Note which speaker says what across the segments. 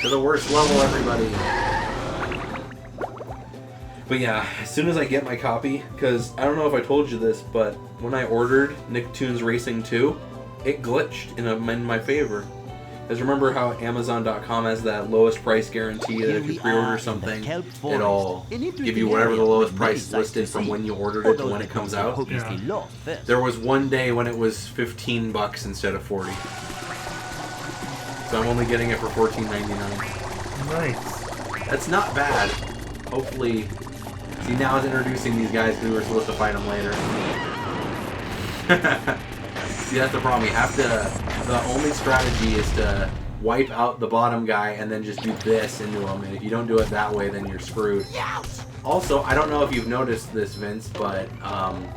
Speaker 1: To the worst level, everybody. But yeah, as soon as I get my copy, because I don't know if I told you this, but when I ordered Nicktoons Racing 2, it glitched in my favor. Because remember how Amazon.com has that lowest price guarantee that if you pre-order something, it'll give you whatever the lowest price listed from when you ordered it to when it comes out?
Speaker 2: Yeah.
Speaker 1: There was one day when it was $15 instead of $40. So I'm only getting it for $14.99.
Speaker 2: Nice.
Speaker 1: That's not bad. Hopefully... See, now it's introducing these guys because we were supposed to fight them later. See, that's the problem. You have to... The only strategy is to wipe out the bottom guy and then just do this into him. And if you don't do it that way, then you're screwed. Also, I don't know if you've noticed this, Vince, but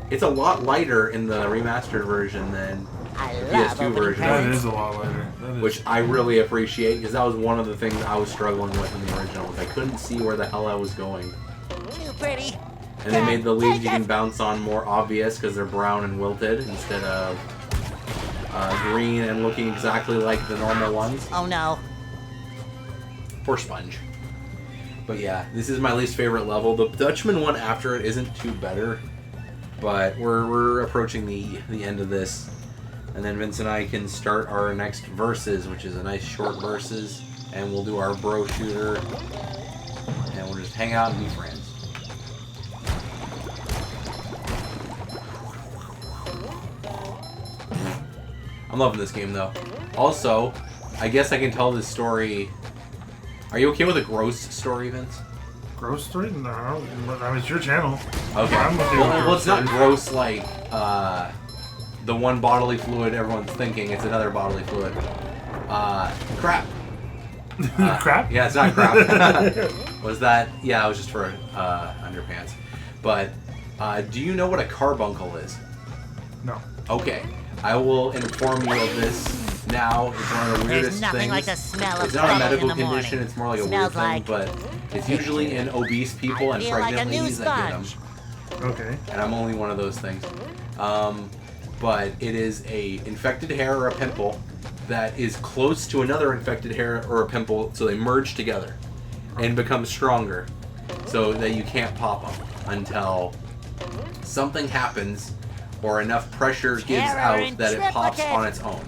Speaker 1: it's a lot lighter in the remastered version than the PS2 version.
Speaker 2: That is a lot lighter.
Speaker 1: Which I really appreciate, because that was one of the things I was struggling with in the original. I couldn't see where the hell I was going.
Speaker 3: Too pretty.
Speaker 1: And they made the leaves you can bounce on more obvious because they're brown and wilted instead of green and looking exactly like the normal ones.
Speaker 3: Oh no.
Speaker 1: Poor Sponge. But yeah, this is my least favorite level. The Dutchman one after it isn't too better, but we're approaching the end of this. And then Vince and I can start our next versus, which is a nice short versus, and we'll do our bro shooter, and we'll just hang out and be friends. I'm loving this game, though. Also, I guess I can tell this story... Are you okay with a gross story, Vince?
Speaker 2: Gross story? No. I mean, it's your channel.
Speaker 1: Okay.
Speaker 2: I'm okay with
Speaker 1: Well, it's not
Speaker 2: gross
Speaker 1: gross like the one bodily fluid everyone's thinking. It's another bodily fluid. Crap.
Speaker 2: Crap?
Speaker 1: Yeah, it's not crap. Was that... Yeah, it was just for underpants. But do you know what a carbuncle is?
Speaker 2: No.
Speaker 1: Okay. I will inform you of this now. It's one of the weirdest
Speaker 3: There's nothing
Speaker 1: things.
Speaker 3: like the smell of
Speaker 1: It's not a
Speaker 3: bubbles
Speaker 1: medical
Speaker 3: in the
Speaker 1: condition,
Speaker 3: morning.
Speaker 1: it's more like a weird
Speaker 3: Smells
Speaker 1: thing,
Speaker 3: like-
Speaker 1: but it's usually in obese people and
Speaker 3: feel like
Speaker 1: pregnant
Speaker 3: a new
Speaker 1: ladies that get them.
Speaker 3: sponge.
Speaker 2: Okay.
Speaker 1: And I'm only one of those things. But it is a infected hair or a pimple that is close to another infected hair or a pimple, so they merge together and become stronger so that you can't pop them until something happens or enough pressure gives
Speaker 3: Terror
Speaker 1: out
Speaker 3: in
Speaker 1: that it pops
Speaker 3: triplicate.
Speaker 1: on its own.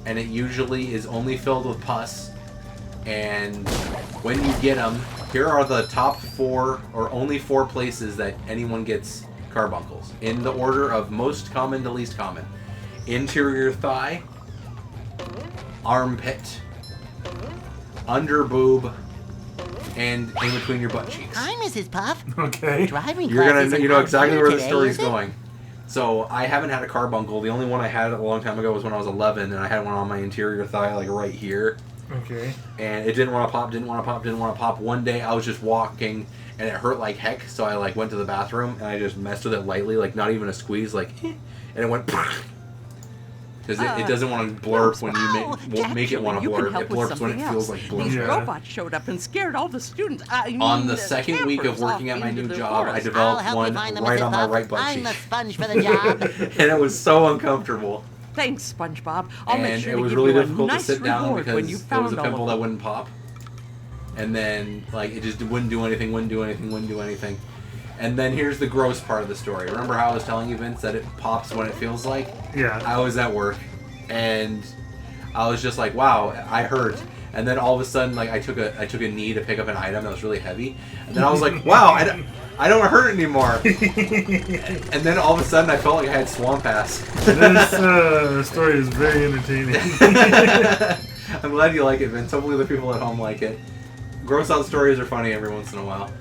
Speaker 1: And it usually is only filled with pus. And when you get them, here are the top 4 or only 4 places that anyone gets carbuncles in the order of most common to least common: interior thigh, armpit, under boob, and in between your butt cheeks.
Speaker 3: Hi, Mrs. Puff.
Speaker 2: Okay.
Speaker 3: Driving
Speaker 1: You're
Speaker 3: class
Speaker 1: gonna,
Speaker 3: isn't
Speaker 1: you know
Speaker 3: out
Speaker 1: exactly
Speaker 3: here
Speaker 1: where the
Speaker 3: today,
Speaker 1: story's
Speaker 3: is it?
Speaker 1: going. So I haven't had a carbuncle. The only one I had a long time ago was when I was 11, and I had one on my interior thigh, like right here.
Speaker 2: Okay.
Speaker 1: And it didn't want to pop, didn't want to pop, didn't want to pop. One day I was just walking, and it hurt like heck. So I like went to the bathroom, and I just messed with it lightly, like not even a squeeze, like, and it went. Because it doesn't want to blurp when you make it want to blurp. It blurps when it feels like
Speaker 4: These
Speaker 1: blurp.
Speaker 4: robots showed up and scared all the students.
Speaker 1: On the second week of working at my new job, I
Speaker 3: I'll
Speaker 1: developed
Speaker 3: help
Speaker 1: one
Speaker 3: you find them,
Speaker 1: right
Speaker 3: Mrs.
Speaker 1: on my
Speaker 3: Puff.
Speaker 1: right butt
Speaker 3: I'm the
Speaker 1: cheek.
Speaker 3: sponge for the job.
Speaker 1: And it was so uncomfortable.
Speaker 4: Thanks, SpongeBob. I'll make
Speaker 1: And
Speaker 4: sure
Speaker 1: it
Speaker 4: to
Speaker 1: was
Speaker 4: give
Speaker 1: really
Speaker 4: you a
Speaker 1: difficult to
Speaker 4: nice
Speaker 1: sit down
Speaker 4: reward
Speaker 1: because
Speaker 4: when you
Speaker 1: it was
Speaker 4: found
Speaker 1: a
Speaker 4: all
Speaker 1: pimple
Speaker 4: of
Speaker 1: that
Speaker 4: them.
Speaker 1: wouldn't pop. And then, like, it just wouldn't do anything, wouldn't do anything, wouldn't do anything. And then here's the gross part of the story. Remember how I was telling you, Vince, that it pops when it feels like?
Speaker 2: Yeah.
Speaker 1: I was at work, and I was just like, wow, I hurt. And then all of a sudden, like, I took a knee to pick up an item that was really heavy. And then I was like, wow, I don't hurt anymore. And then all of a sudden, I felt like I had swamp ass.
Speaker 2: This story is very entertaining.
Speaker 1: I'm glad you like it, Vince. Hopefully the people at home like it. Gross out stories are funny every once in a while.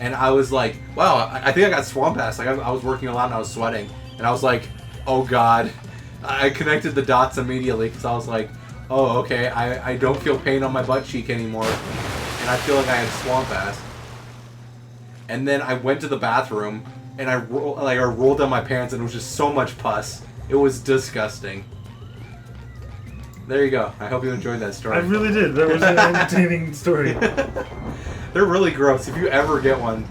Speaker 1: And I was like, wow, I think I got swamp ass. Like, I was working a lot and I was sweating. And I was like, oh God. I connected the dots immediately because I was like, oh, okay, I don't feel pain on my butt cheek anymore. And I feel like I had swamp ass. And then I went to the bathroom and I rolled down my pants and it was just so much pus. It was disgusting. There you go. I hope you enjoyed that story.
Speaker 2: I really did. That was an entertaining story.
Speaker 1: They're really gross. If you ever get one,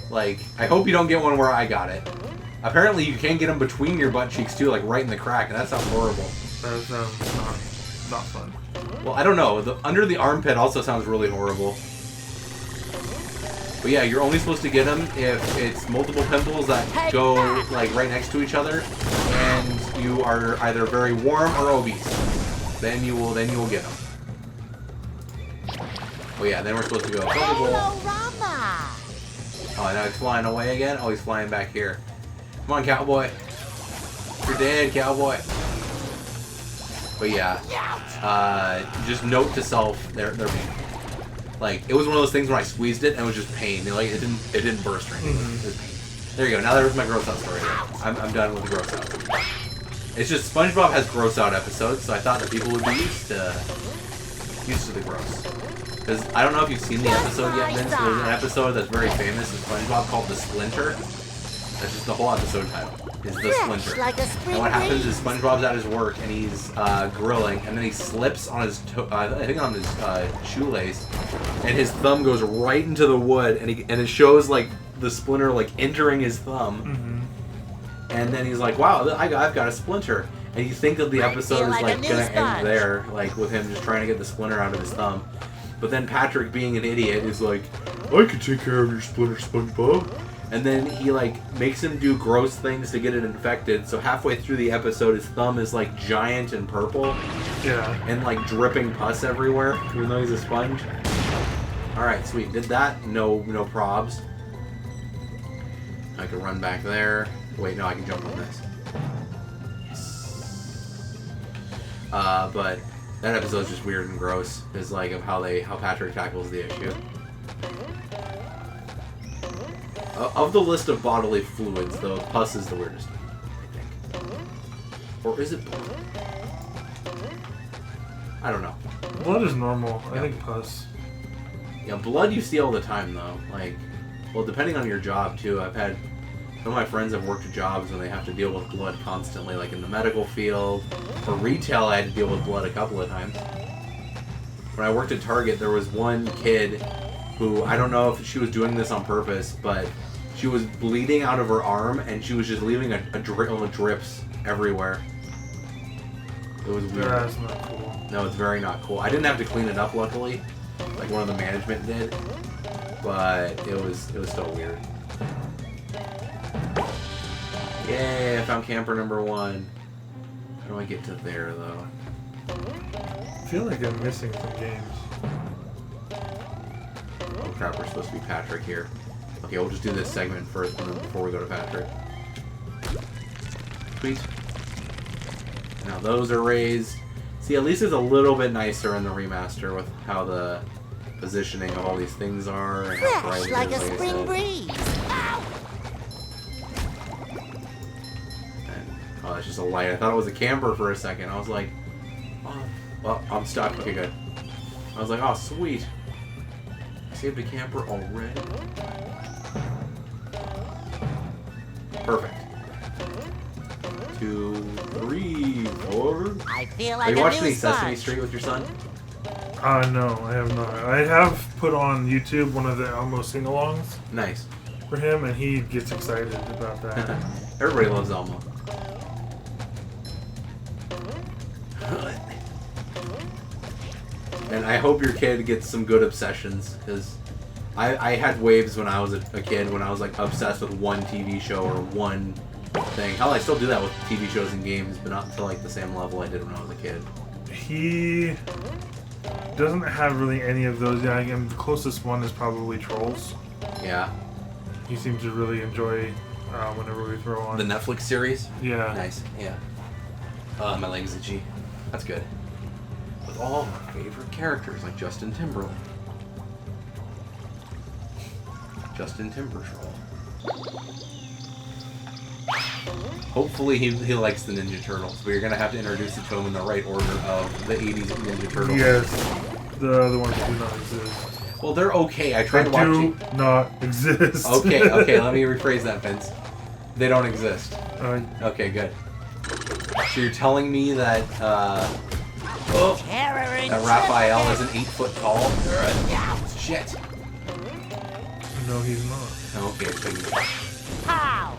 Speaker 1: like, I hope you don't get one where I got it. Apparently you can get them between your butt cheeks too, like right in the crack, and that sounds horrible.
Speaker 2: That sounds not fun.
Speaker 1: Well, I don't know. The under the armpit also sounds really horrible. But yeah, you're only supposed to get them if it's multiple pimples that go like right next to each other, and you are either very warm or obese. Then you will get them. Oh yeah, then we're supposed to go.
Speaker 3: Hello, Rama.
Speaker 1: Oh, now he's flying away again. Oh, he's flying back here. Come on, cowboy. You're dead, cowboy. But yeah, just note to self, they're pain. Like, it was one of those things where I squeezed it and it was just pain. Like, it didn't burst or anything. It was pain. There you go. Now there's my gross out story. I'm done with the gross out. It's just SpongeBob has gross out episodes, so I thought that people would be used to the gross. Because I don't know if you've seen the episode yet, Vince. There's an episode that's very famous in SpongeBob called The Splinter. That's just the whole episode title. Is The Splinter.
Speaker 3: Like a spring
Speaker 1: And what happens
Speaker 3: breeze.
Speaker 1: is SpongeBob's at his work and he's grilling, and then he slips on his I think on his shoelace, and his thumb goes right into the wood, and it shows like the splinter like entering his thumb, and then he's like, "Wow, I've got a splinter." And you think that the episode is
Speaker 3: like a
Speaker 1: like
Speaker 3: new
Speaker 1: gonna
Speaker 3: sponge.
Speaker 1: end there, like with him just trying to get the splinter out of his thumb. But then Patrick, being an idiot, is like, "I can take care of your splinter, SpongeBob." And then he like makes him do gross things to get it infected. So halfway through the episode, his thumb is like giant and purple, and like dripping pus everywhere, even though he's a sponge. All right, sweet. Did that? No probs. I can run back there. Wait, no, I can jump on this. But that episode's just weird and gross. Is like of how Patrick tackles the issue. Of the list of bodily fluids, though, pus is the weirdest, I think. Or is it blood? I don't know.
Speaker 2: Blood is normal. I think pus.
Speaker 1: Yeah, blood you see all the time, though. Like, well, depending on your job, too. I've had some of my friends have worked jobs and they have to deal with blood constantly, like in the medical field. For retail, I had to deal with blood a couple of times. When I worked at Target, there was one kid who, I don't know if she was doing this on purpose, but she was bleeding out of her arm and she was just leaving a drill of drips everywhere. It was weird.
Speaker 2: That's not cool.
Speaker 1: No, it's very not cool. I didn't have to clean it up, luckily. Like one of the management did. But it was still weird. Yay, I found camper number 1. How do I get to there, though?
Speaker 2: I feel like I'm missing some games.
Speaker 1: Oh crap, we're supposed to be Patrick here. Okay, we'll just do this segment first before we go to Patrick. Sweet. Now those are raised. See, at least it's a little bit nicer in the remaster with how the positioning of all these things are. And how bright
Speaker 3: Fresh
Speaker 1: it
Speaker 3: like
Speaker 1: is,
Speaker 3: a
Speaker 1: I
Speaker 3: spring
Speaker 1: said.
Speaker 3: breeze.
Speaker 1: And, oh, it's just a light. I thought it was a camper for a second. I was like, oh, well, I'm stuck. Okay, good. I was like, oh, sweet. I saved a camper already. Perfect. 2, 3, 4.
Speaker 3: I feel
Speaker 1: Are
Speaker 3: like
Speaker 1: you
Speaker 3: a
Speaker 1: watching
Speaker 3: new
Speaker 1: Sesame
Speaker 3: sponge.
Speaker 1: Street with your son?
Speaker 2: No, I have not. I have put on YouTube one of the Elmo sing-alongs
Speaker 1: Nice.
Speaker 2: for him, and he gets excited about that.
Speaker 1: Everybody loves Elmo. And I hope your kid gets some good obsessions, because I had waves when I was a kid, when I was like obsessed with one TV show or one thing. Hell, I still do that with TV shows and games, but not to like the same level I did when I was a kid.
Speaker 2: He doesn't have really any of those. Yeah, the closest one is probably Trolls.
Speaker 1: Yeah.
Speaker 2: He seems to really enjoy whenever we throw on.
Speaker 1: The Netflix series?
Speaker 2: Yeah.
Speaker 1: Nice, yeah. My leg is itchy. That's good. With all my favorite characters, like Justin Timberlake. Justin Timberlake. Hopefully he likes the Ninja Turtles, but you're going to have to introduce it to him in the right order of the 80s Ninja Turtles.
Speaker 2: Yes. The other ones do not exist.
Speaker 1: Well, they're okay. I tried
Speaker 2: They
Speaker 1: watching...
Speaker 2: do not exist.
Speaker 1: Okay, let me rephrase that, Vince. They don't exist. Okay, good. So you're telling me that,
Speaker 3: Terror and
Speaker 1: that Raphael isn't 8 foot tall? Shit.
Speaker 2: No, he's not.
Speaker 1: Okay, so
Speaker 3: Pow!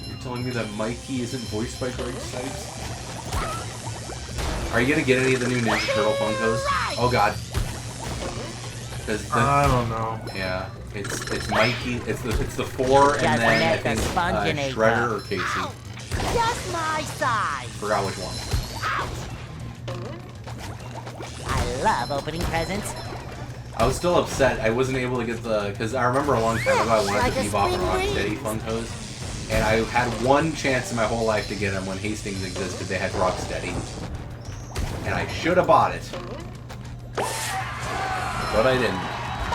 Speaker 1: you're telling me that Mikey isn't voiced by Greg Sykes? Are you gonna get any of the new Ninja Turtle Funkos? Oh god.
Speaker 2: I don't know.
Speaker 1: Yeah, it's Mikey. It's the 4 and
Speaker 3: Just
Speaker 1: then I
Speaker 3: met the
Speaker 1: think
Speaker 3: Spongebob.
Speaker 1: Shredder or Casey.
Speaker 3: Just my size.
Speaker 1: Forgot which one.
Speaker 3: I love opening presents.
Speaker 1: I was still upset I wasn't able to get the, because I remember a long time ago I wanted
Speaker 3: Like
Speaker 1: the
Speaker 3: a
Speaker 1: Bebop and
Speaker 3: spring
Speaker 1: Rocksteady Funkos, and I had one chance in my whole life to get them when Hastings existed. They had Rocksteady, and I should have bought it, but I didn't.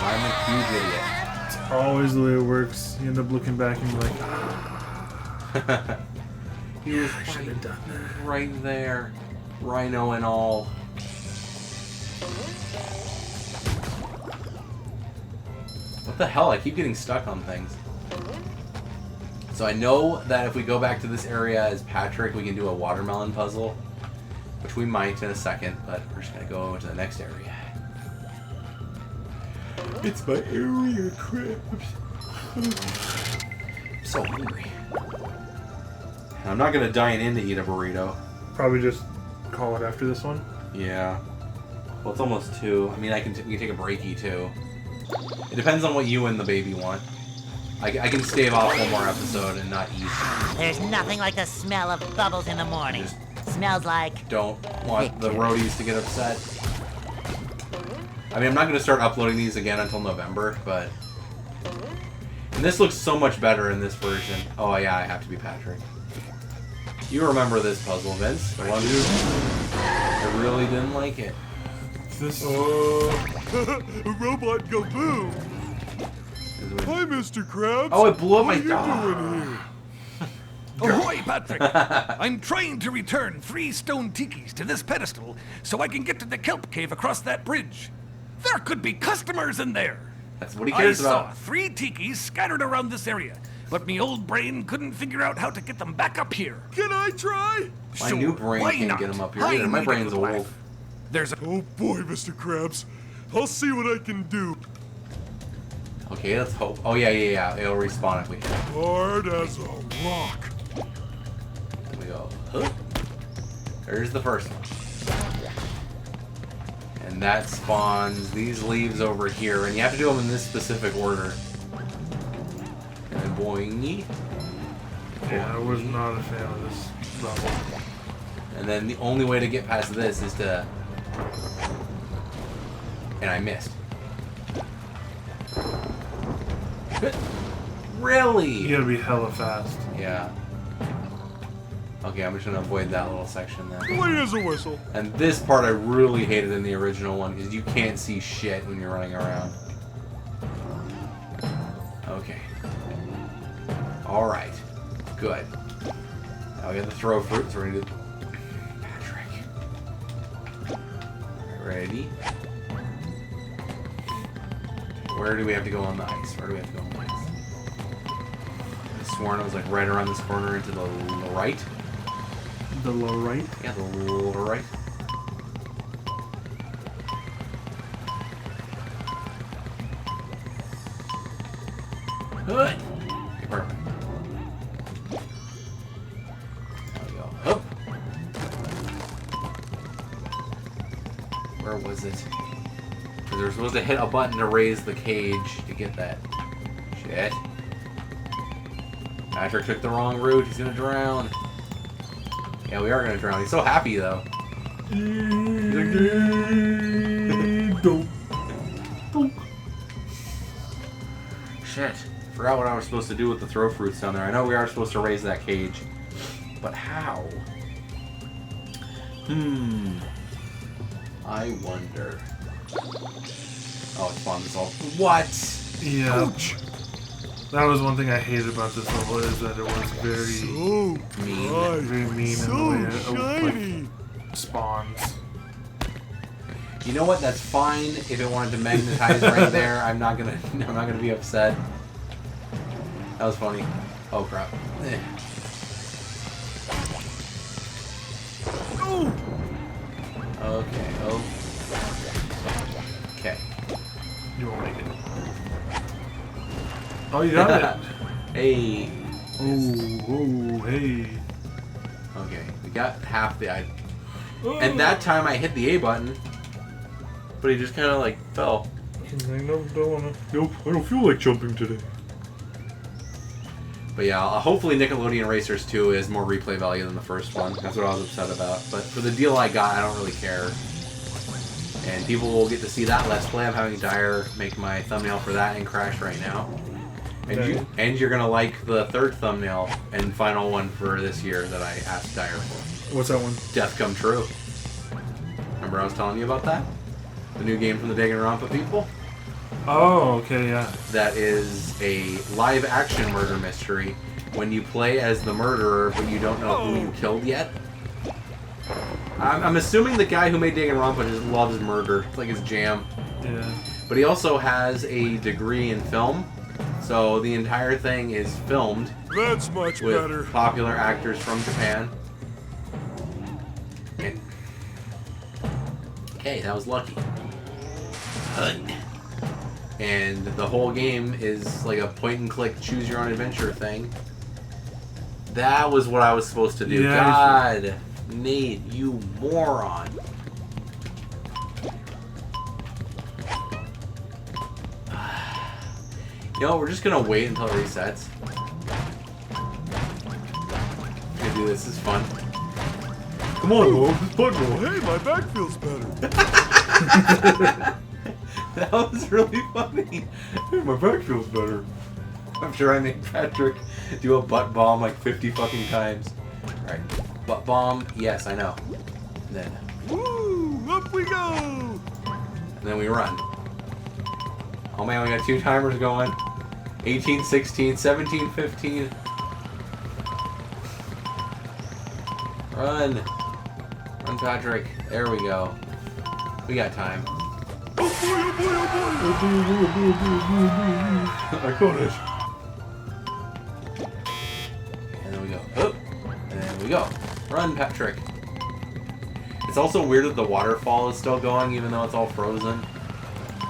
Speaker 1: I'm a huge idiot.
Speaker 2: It's always the way it works. You end up looking back and you're like, ah,
Speaker 1: He was
Speaker 2: I should have done that.
Speaker 1: right there, Rhino and all. What the hell? I keep getting stuck on things. So I know that if we go back to this area as Patrick, we can do a watermelon puzzle, which we might in a second, but we're just gonna go to the next area. It's my area, crabs. I'm so hungry. And I'm not gonna dine in to eat a burrito.
Speaker 2: Probably just call it after this one.
Speaker 1: Yeah. Well, it's almost 2. I mean, we can take a breaky too. It depends on what you and the baby want. I can stave off one more episode and not eat.
Speaker 3: There's nothing like the smell of bubbles in the morning. Smells like...
Speaker 1: Don't want the roadies to get upset. I mean, I'm not going to start uploading these again until November, but... And this looks so much better in this version. Oh yeah, I have to be Patrick. You remember this puzzle, Vince? The one I really didn't like it.
Speaker 2: This.
Speaker 5: Robot go boom! Hi, Mr. Krabs.
Speaker 1: Oh, it blew up my
Speaker 5: What are you doing here?
Speaker 6: Ahoy, Patrick! I'm trying to return 3 stone tikis to this pedestal so I can get to the kelp cave across that bridge. There could be customers in there.
Speaker 1: That's what he cares
Speaker 6: I saw
Speaker 1: about.
Speaker 6: 3 tikis scattered around this area, but me old brain couldn't figure out how to get them back up here.
Speaker 5: Can I try?
Speaker 1: My
Speaker 6: Sure,
Speaker 1: new brain
Speaker 6: why
Speaker 1: can't
Speaker 6: not?
Speaker 1: get him up here
Speaker 6: I
Speaker 1: either. My
Speaker 6: need a
Speaker 1: brain's
Speaker 6: good
Speaker 1: old.
Speaker 6: laugh. There's a...
Speaker 5: Oh boy, Mr. Krabs. I'll see what I can do.
Speaker 1: Okay, let's hope. Oh yeah. It'll respawn if we hit it.
Speaker 5: Hard as a rock.
Speaker 1: We go. Huh? There's the first one. And that spawns these leaves over here, and you have to do them in this specific order. And then boing.
Speaker 2: Yeah, I was not a fan of this level.
Speaker 1: And then the only way to get past this is to... And I missed. Really?
Speaker 2: You gotta be hella fast.
Speaker 1: Yeah. Okay, I'm just gonna avoid that little section then.
Speaker 5: Clean as a whistle.
Speaker 1: And this part I really hated in the original one because you can't see shit when you're running around. Okay. Alright. Good. Now we have to throw fruit, so we're gonna do Patrick. Ready? Where do we have to go on the ice? Where do we have to go on the ice? I sworn it was like right around this corner into the right.
Speaker 2: The low right.
Speaker 1: Yeah, the lower right. Good. Okay, perfect. There we go. Up. Where was it? Because they're supposed to hit a button to raise the cage to get that. Shit. Patrick took the wrong route. He's gonna drown. Yeah, we are gonna drown. He's so happy though. Shit. Forgot what I was supposed to do with the throw fruits down there. I know we are supposed to raise that cage. But how? I wonder. Oh, it spawned this all. What?
Speaker 2: Yeah.
Speaker 5: Ouch.
Speaker 2: That was one thing I hated about this level is that it was very,
Speaker 5: So
Speaker 1: Mean.
Speaker 5: bright.
Speaker 2: very mean in
Speaker 5: So
Speaker 2: the way it
Speaker 5: shiny.
Speaker 2: spawns.
Speaker 1: You know what? That's fine if it wanted to magnetize right there. I'm not gonna be upset. That was funny. Oh crap. Eh.
Speaker 5: Oh.
Speaker 1: Okay. Oh. Okay.
Speaker 2: You won't make it. Oh, you got it.
Speaker 1: Hey.
Speaker 2: Oh, hey.
Speaker 1: Okay. We got half the item. And that time I hit the A button, but he just kind of like fell.
Speaker 2: Nope, I don't feel like jumping today.
Speaker 1: But yeah, hopefully Nickelodeon Racers 2 is more replay value than the first one. That's what I was upset about. But for the deal I got, I don't really care. And people will get to see that Let's Play. I'm having Dyer make my thumbnail for that and Crash right now. And you're gonna like the third thumbnail and final one for this year that I asked Dyer for.
Speaker 2: What's that one?
Speaker 1: Death Come True. Remember I was telling you about that? The new game from the Danganronpa people?
Speaker 2: Oh, okay, yeah.
Speaker 1: That is a live-action murder mystery when you play as the murderer, but you don't know who you killed yet. I'm assuming the guy who made Danganronpa just loves murder. It's like his jam.
Speaker 2: Yeah.
Speaker 1: But he also has a degree in film, so the entire thing is filmed.
Speaker 5: That's much
Speaker 1: with
Speaker 5: better.
Speaker 1: Popular actors from Japan. And okay, that was lucky. And the whole game is like a point-and-click, choose-your-own-adventure thing. That was what I was supposed to do.
Speaker 2: Yeah,
Speaker 1: God, Nate, you moron. You know, we're just gonna wait until it resets. We're gonna do this. This is fun.
Speaker 5: Come on, Bob. This button roll. Hey, my back feels better.
Speaker 1: That was really funny.
Speaker 5: My back feels better.
Speaker 1: I'm sure I made Patrick do a butt bomb like 50 fucking times. Alright, butt bomb, yes, I know. And then,
Speaker 5: Woo! Up we go!
Speaker 1: and then we run. Oh man, we got 2 timers going. 18, 16, 17, 15. Run. Run, Patrick. There we go. We got time.
Speaker 5: Oh boy, oh boy, oh boy! I got it.
Speaker 1: And then we go. Oh, and then we go. Run, Patrick. It's also weird that the waterfall is still going, even though it's all frozen.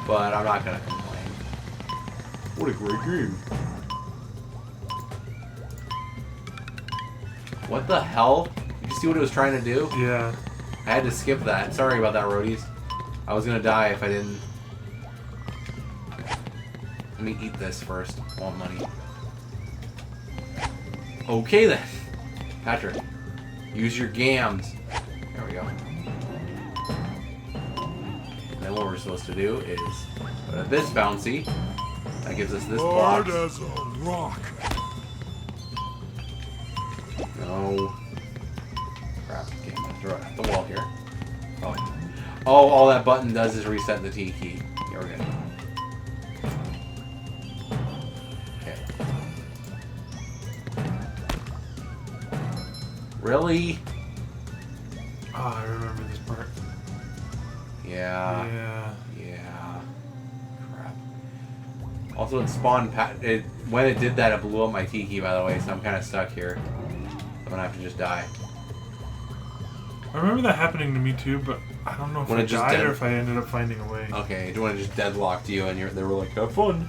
Speaker 1: But I'm not gonna complain.
Speaker 5: What a great game.
Speaker 1: What the hell? Did you see what it was trying to do?
Speaker 2: Yeah.
Speaker 1: I had to skip that. Sorry about that, roadies. I was gonna die if I didn't. Let me eat this first. I want money. Okay then. Patrick, use your gams. There we go. And then what we're supposed to do is go to this bouncy. That gives us this
Speaker 5: Hard
Speaker 1: box.
Speaker 5: as a rock.
Speaker 1: No. Crap. Okay, I'm gonna throw it at the wall here. Oh. Oh, all that button does is reset the T key. Yeah, we're good. Okay. Really?
Speaker 2: Oh, I remember this part.
Speaker 1: Yeah.
Speaker 2: Yeah.
Speaker 1: Yeah. Crap. Also, it spawned. When it did that, it blew up my T key, by the way, so I'm kind of stuck here. I'm gonna have to just die.
Speaker 2: I remember that happening to me too, but I don't know if
Speaker 1: When
Speaker 2: I
Speaker 1: it just
Speaker 2: died
Speaker 1: dead-
Speaker 2: or if I ended up finding a way.
Speaker 1: Okay, when it just deadlocked you and they were like, have fun.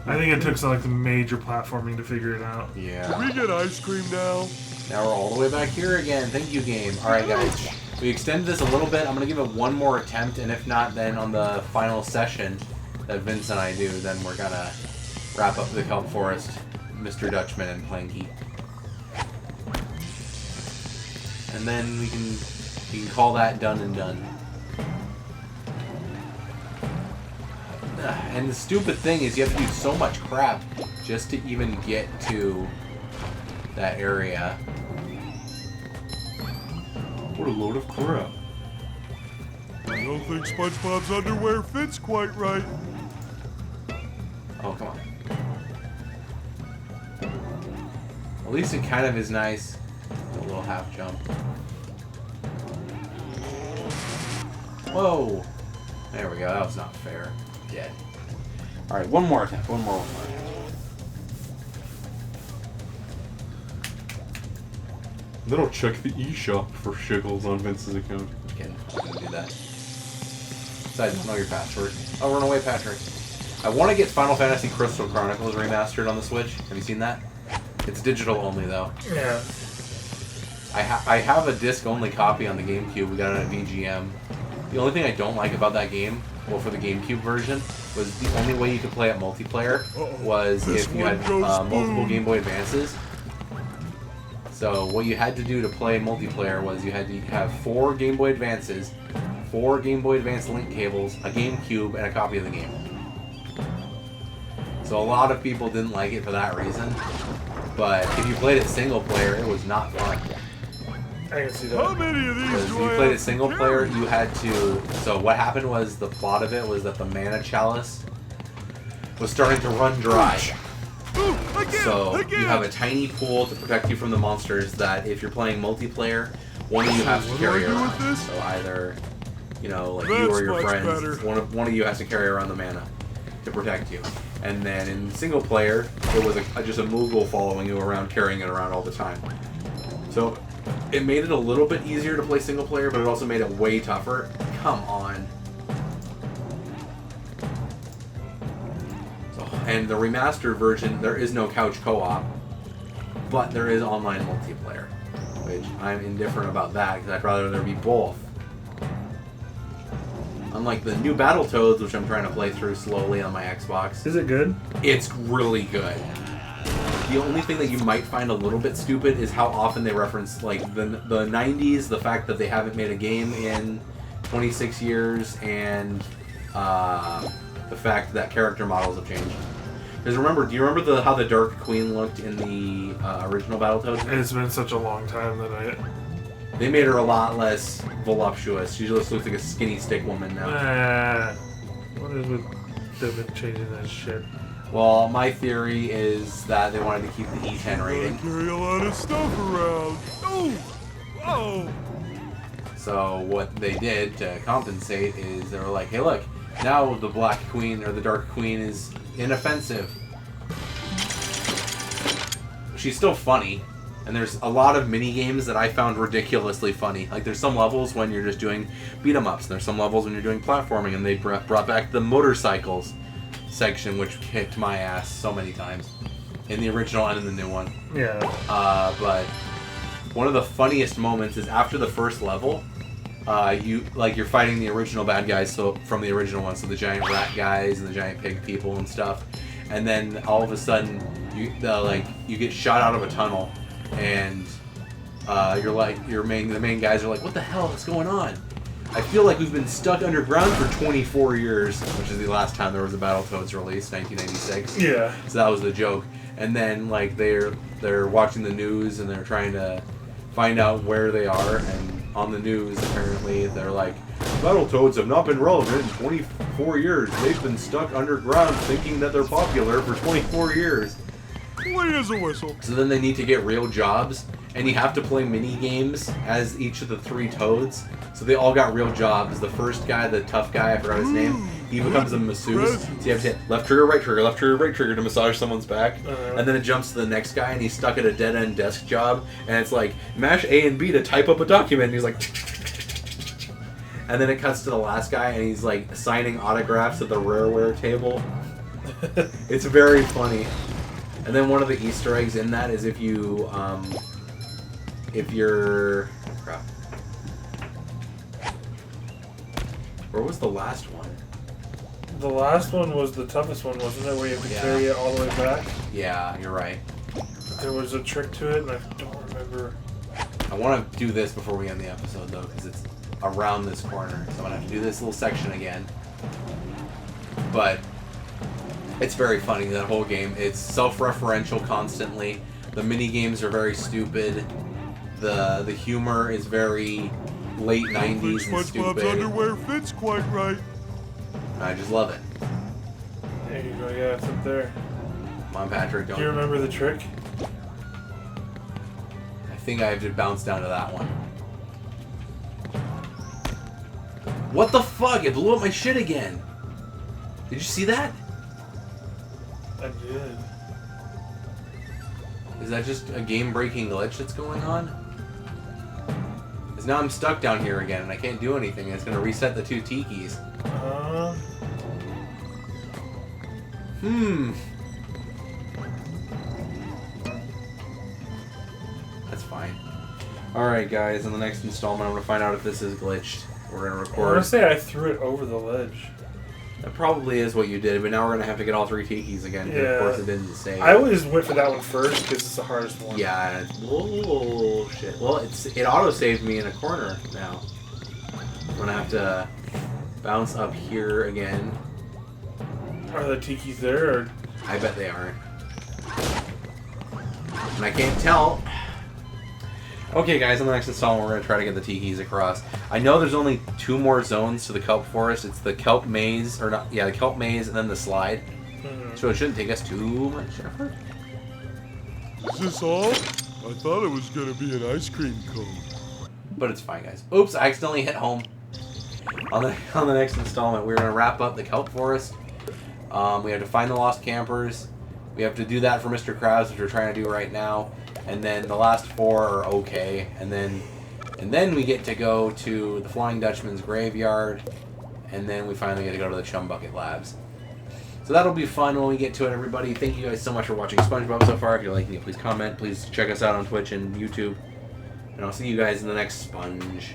Speaker 2: I think it took some like the major platforming to figure it out.
Speaker 1: Yeah.
Speaker 5: Can we get ice cream now?
Speaker 1: Now we're all the way back here again. Thank you, game. Alright, guys. We extended this a little bit. I'm going to give it one more attempt, and if not, then on the final session that Vince and I do, then we're going to wrap up the Kelp Forest, Mr. Dutchman, and Planky. And then we can call that done and done. And the stupid thing is you have to do so much crap just to even get to that area.
Speaker 5: What a load of crap. I don't think SpongeBob's underwear fits quite right.
Speaker 1: Oh, come on. At least it kind of is nice. A little half jump. Whoa! There we go. That was not fair. Dead. Alright, one more attempt. One more attempt.
Speaker 5: Then I'll check the eShop for shiggles on Vince's account.
Speaker 1: I'm kidding. I'm gonna do that. Besides, I don't know your password. Oh, run away, Patrick. I want to get Final Fantasy Crystal Chronicles remastered on the Switch. Have you seen that? It's digital only, though.
Speaker 2: Yeah.
Speaker 1: I have a disc-only copy on the GameCube. We got it at VGM. The only thing I don't like about that game, well, for the GameCube version, was the only way you could play it multiplayer was if you had multiple Game Boy Advances. So what you had to do to play multiplayer was you had to have 4 Game Boy Advances, 4 Game Boy Advance link cables, a GameCube, and a copy of the game. So a lot of people didn't like it for that reason. But if you played it single player, it was not fun.
Speaker 2: I can see that.
Speaker 5: How many of these
Speaker 1: Because
Speaker 5: do
Speaker 1: if you
Speaker 5: I
Speaker 1: played
Speaker 5: have
Speaker 1: it single
Speaker 5: to
Speaker 1: player,
Speaker 5: carry?
Speaker 1: you had to... So what happened was, the plot of it was that the mana chalice was starting to run dry.
Speaker 5: Ooh, again,
Speaker 1: So
Speaker 5: again.
Speaker 1: you have a tiny pool to protect you from the monsters that if you're playing multiplayer, one of you has to
Speaker 5: What do I
Speaker 1: carry
Speaker 5: do with
Speaker 1: around.
Speaker 5: this?
Speaker 1: So either, you know, like you
Speaker 5: That's
Speaker 1: or your
Speaker 5: much
Speaker 1: friends,
Speaker 5: better.
Speaker 1: one of you has to carry around the mana to protect you. And then in single player, it was just a Moogle following you around, carrying it around all the time. So it made it a little bit easier to play single player, but it also made it way tougher. Come on. So, and the remastered version, there is no couch co-op, but there is online multiplayer, which I'm indifferent about that because I'd rather there be both. Unlike the new Battletoads, which I'm trying to play through slowly on my Xbox,
Speaker 2: Is it good?
Speaker 1: it's really good. The only thing that you might find a little bit stupid is how often they reference like the 90s, the fact that they haven't made a game in 26 years, and the fact that character models have changed. Because remember, do you remember how the Dark Queen looked in the original Battletoads?
Speaker 2: It's been such a long time that
Speaker 1: They made her a lot less voluptuous. She just looks like a skinny stick woman now.
Speaker 2: what is with them changing that shit?
Speaker 1: Well, my theory is that they wanted to keep the E10
Speaker 5: I
Speaker 1: rating.
Speaker 5: carry a lot of stuff around. Oh, oh.
Speaker 1: So what they did to compensate is they were like, hey look, now the Black Queen or the Dark Queen is inoffensive. She's still funny, and there's a lot of mini games that I found ridiculously funny. Like there's some levels when you're just doing beat 'em ups, and there's some levels when you're doing platforming, and they brought back the motorcycles section, which kicked my ass so many times in the original and in the new one.
Speaker 2: Yeah.
Speaker 1: But one of the funniest moments is after the first level. You're fighting the original bad guys, so from the original one, so the giant rat guys and the giant pig people and stuff, and then all of a sudden you get shot out of a tunnel, and the main guys are like, what the hell is going on? I feel like we've been stuck underground for 24 years, which is the last time there was a Battletoads release, 1996.
Speaker 2: Yeah.
Speaker 1: So that was the joke. And then like they're watching the news and they're trying to find out where they are, and on the news apparently they're like, Battletoads have not been relevant in 24 years. They've been stuck underground thinking that they're popular for 24 years.
Speaker 5: Clean as a whistle.
Speaker 1: So then they need to get real jobs, and you have to play mini games as each of the 3 Toads. So they all got real jobs. The first guy, the tough guy, I forgot his name, he becomes a masseuse. So you have to hit left trigger, right trigger to massage someone's back. And then it jumps to the next guy, and he's stuck at a dead-end desk job, and it's like, mash A and B to type up a document, and he's like... And then it cuts to the last guy, and he's like signing autographs at the Rareware table. It's very funny. And then one of the Easter eggs in that is if you're... Crap. Where was the last one?
Speaker 2: The last one was the toughest one, wasn't it? Where you have to
Speaker 1: Yeah.
Speaker 2: carry it all the way back.
Speaker 1: Yeah, you're right.
Speaker 2: There was a trick to it, and I don't remember.
Speaker 1: I want to do this before we end the episode, though, because it's around this corner. So I'm going to have to do this little section again. But it's very funny, that whole game. It's self-referential constantly. The mini-games are very stupid. The humor is very late 90s and
Speaker 5: SpongeBob's
Speaker 1: stupid.
Speaker 5: underwear fits quite right.
Speaker 1: I just love it.
Speaker 2: There you go, yeah, it's up there.
Speaker 1: Come on, Patrick,
Speaker 2: Do you
Speaker 1: don't...
Speaker 2: remember the trick?
Speaker 1: I think I have to bounce down to that one. What the fuck? It blew up my shit again. Did you see that?
Speaker 2: I did.
Speaker 1: Is that just a game-breaking glitch that's going on? Because now I'm stuck down here again and I can't do anything. It's going to reset the 2 tikis. That's fine. Alright, guys, in the next installment, I'm going to find out if this is glitched. We're going to
Speaker 2: I
Speaker 1: record.
Speaker 2: want to say I threw it over the ledge.
Speaker 1: That probably is what you did, but now we're going to have to get all 3 tikis again.
Speaker 2: Yeah.
Speaker 1: Of course, it didn't save.
Speaker 2: I always went for that one first because it's the hardest one.
Speaker 1: Yeah. Oh, shit. Well, it auto-saved me in a corner now. I'm going to have to bounce up here again.
Speaker 2: Are the tikis there? Or...
Speaker 1: I bet they aren't. And I can't tell. Okay, guys, in the next installment, we're going to try to get the tikis across. I know there's only 2 more zones to the kelp forest. It's the kelp maze, or not, yeah, the kelp maze and then the slide. So it shouldn't take us too much effort.
Speaker 5: Is this all? I thought it was gonna be an ice cream cone.
Speaker 1: But it's fine, guys. Oops, I accidentally hit home. On the next installment, we're going to wrap up the kelp forest. We have to find the lost campers. We have to do that for Mr. Krabs, which we're trying to do right now. And then the last 4 are okay. And then we get to go to the Flying Dutchman's graveyard. And then we finally get to go to the Chum Bucket Labs. So that'll be fun when we get to it, everybody. Thank you guys so much for watching Spongebob so far. If you're liking it, please comment. Please check us out on Twitch and YouTube. And I'll see you guys in the next Sponge.